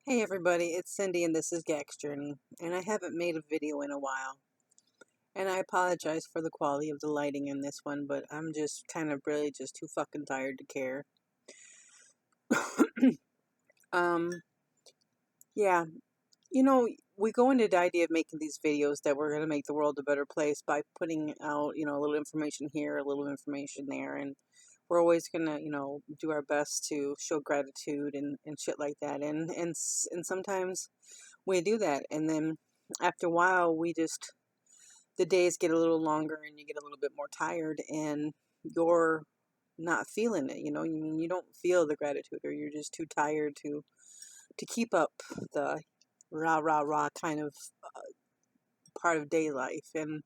Hey everybody, it's Cindy and this is GAC'S Journey, and I haven't made a video in a while. And I apologize for the quality of the lighting in this one, but I'm just kind of really just too fucking tired to care. um, yeah, we go into the idea of making these videos that we're going to make the world a better place by putting out, a little information here, a little information there, and we're always going to, do our best to show gratitude and shit like that. And sometimes we do that, and then after a while the days get a little longer and you get a little bit more tired and you're not feeling it. You don't feel the gratitude, or you're just too tired to keep up the rah rah rah kind of part of day life, and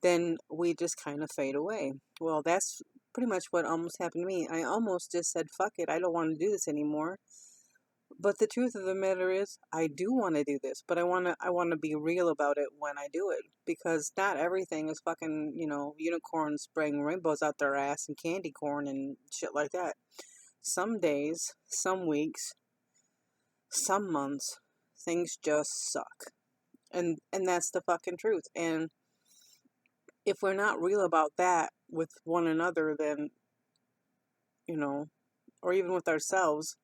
then we just kind of fade away. Well, that's pretty much what almost happened to me. I almost just said fuck it, I don't want to do this anymore. But the truth of the matter is, I do want to do this, but I want to be real about it when I do it, because not everything is fucking, unicorns spraying rainbows out their ass and candy corn and shit like that. Some days, some weeks, some months, things just suck. And that's the fucking truth. And if we're not real about that with one another, then, you know, or even with ourselves,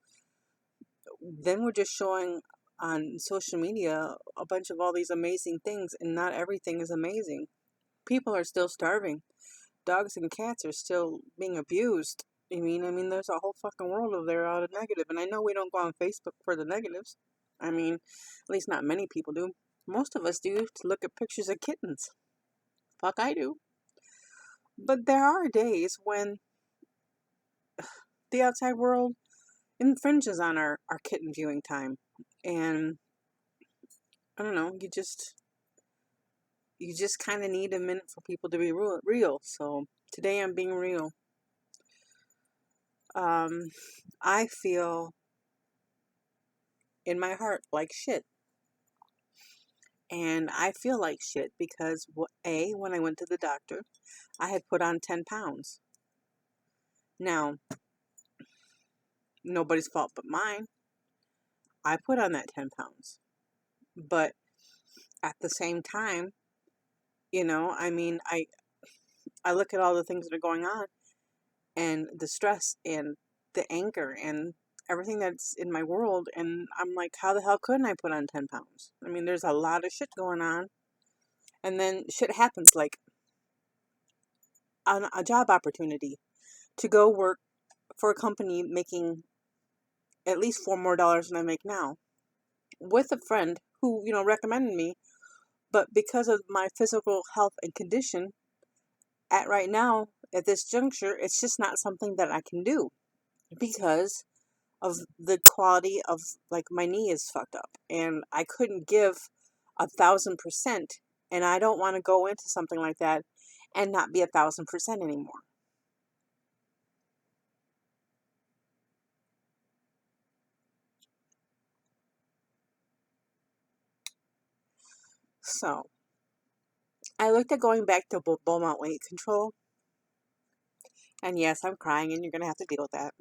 then we're just showing on social media a bunch of all these amazing things, and not everything is amazing. People are still starving. Dogs and cats are still being abused. I mean, there's a whole fucking world over there out of negative, and I know we don't go on Facebook for the negatives. I mean, at least not many people do. Most of us do, to look at pictures of kittens. Fuck, I do. But there are days when the outside world infringes on our kitten viewing time, and I don't know, you just kind of need a minute for people to be real. So today I'm being real. Um, I feel in my heart like shit. And I feel like shit because, when I went to the doctor, I had put on 10 pounds. Now, nobody's fault but mine. I put on that 10 pounds. But at the same time, I look at all the things that are going on, and the stress and the anger and everything that's in my world, and I'm like, how the hell couldn't I put on 10 pounds? I mean, there's a lot of shit going on, and then shit happens, like on a job opportunity to go work for a company making at least $4 more than I make now, with a friend who, recommended me. But because of my physical health and condition at right now, at this juncture, it's just not something that I can do, because of the quality of, like, my knee is fucked up and I couldn't give 1,000%, and I don't want to go into something like that and not be 1,000% anymore. So I looked at going back to bulma weight control, and yes, I'm crying and you're gonna have to deal with that.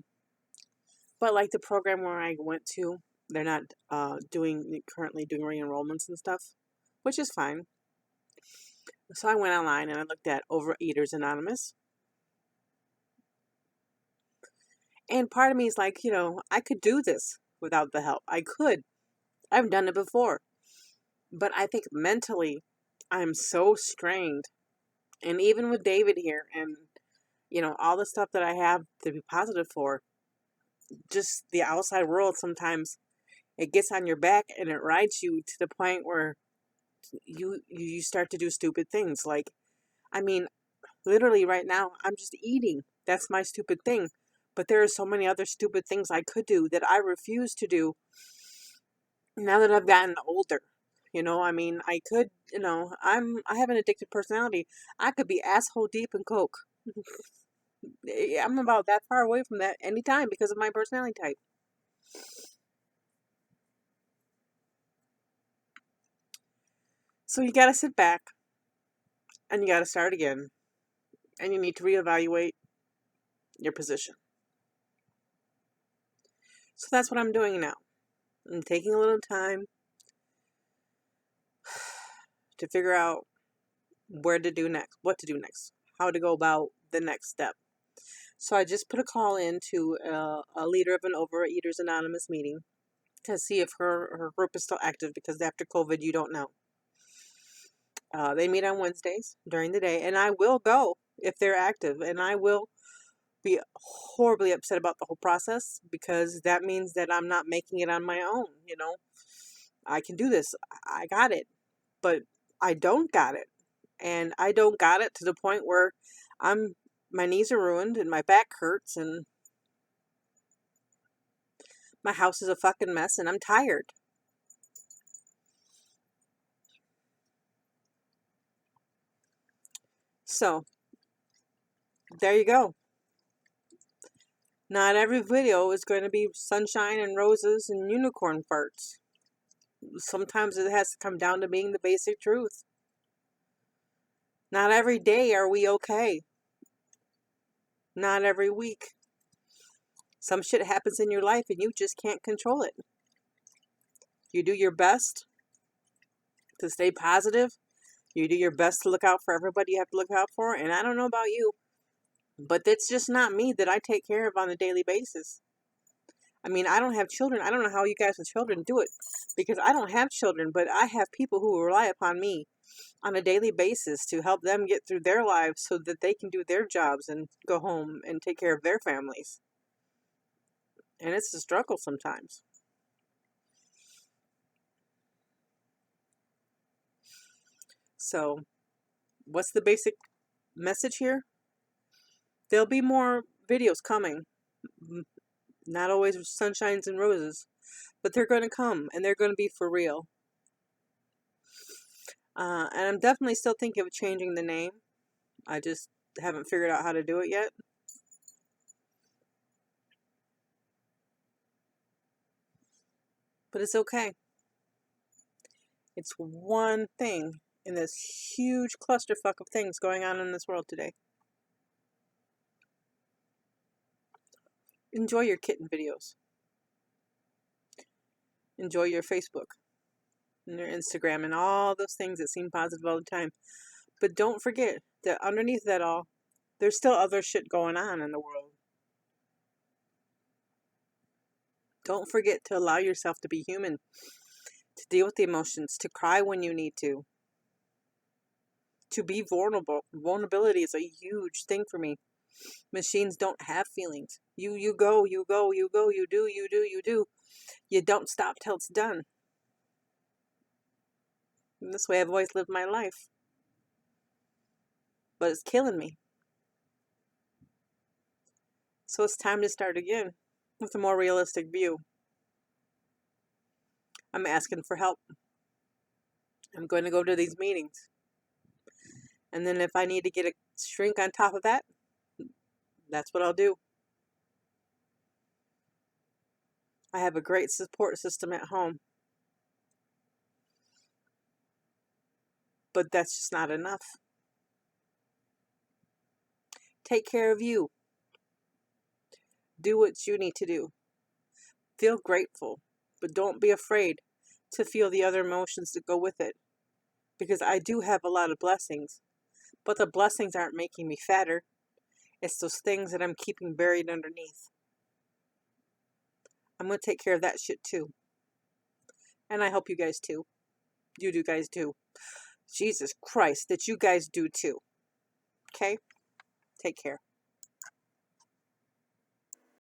But like the program where I went to, they're not currently doing re-enrollments and stuff, which is fine. So I went online and I looked at Overeaters Anonymous. And part of me is like, I could do this without the help. I could. I've done it before. But I think mentally, I'm so strained. And even with David here and, all the stuff that I have to be positive for, just the outside world sometimes, it gets on your back and it rides you to the point where you start to do stupid things. Like, I mean, literally right now, I'm just eating. That's my stupid thing. But there are so many other stupid things I could do that I refuse to do now that I've gotten older. I could, I have an addicted personality. I could be asshole deep in coke. I'm about that far away from that anytime because of my personality type. So you got to sit back and you got to start again, and you need to reevaluate your position. So that's what I'm doing now. I'm taking a little time to figure out where to do next, what to do next, how to go about the next step. So I just put a call in to a leader of an Overeaters Anonymous meeting to see if her group is still active, because after COVID, you don't know. They meet on Wednesdays during the day, and I will go if they're active, and I will be horribly upset about the whole process, because that means that I'm not making it on my own. I can do this. I got it, but I don't got it. And I don't got it to the point where my knees are ruined and my back hurts and my house is a fucking mess and I'm tired. So, there you go. Not every video is going to be sunshine and roses and unicorn farts. Sometimes it has to come down to being the basic truth. Not every day are we okay. Not every week. Some shit happens in your life and you just can't control it. You do your best to stay positive. You do your best to look out for everybody you have to look out for. And I don't know about you, but it's just not me that I take care of on a daily basis. I mean, I don't have children. I don't know how you guys with children do it, because I don't have children, but I have people who rely upon me on a daily basis to help them get through their lives so that they can do their jobs and go home and take care of their families. And it's a struggle sometimes. So, what's the basic message here? There'll be more videos coming. Not always sunshines and roses, but they're going to come, and they're going to be for real. And I'm definitely still thinking of changing the name. I just haven't figured out how to do it yet. But it's okay. It's one thing in this huge clusterfuck of things going on in this world today. Enjoy your kitten videos. Enjoy your Facebook and your Instagram and all those things that seem positive all the time. But don't forget that underneath that all, there's still other shit going on in the world. Don't forget to allow yourself to be human, to deal with the emotions, to cry when you need to be vulnerable. Vulnerability is a huge thing for me. Machines don't have feelings. You go, you do. You don't stop till it's done. And this way I've always lived my life. But it's killing me. So it's time to start again with a more realistic view. I'm asking for help. I'm going to go to these meetings. And then if I need to get a shrink on top of that, that's what I'll do. I have a great support system at home. But that's just not enough. Take care of you. Do what you need to do. Feel grateful, but don't be afraid to feel the other emotions that go with it. Because I do have a lot of blessings, but the blessings aren't making me fatter. It's those things that I'm keeping buried underneath. I'm going to take care of that shit too. And I hope you guys too. You do guys too. Jesus Christ, that you guys do too. Okay? Take care.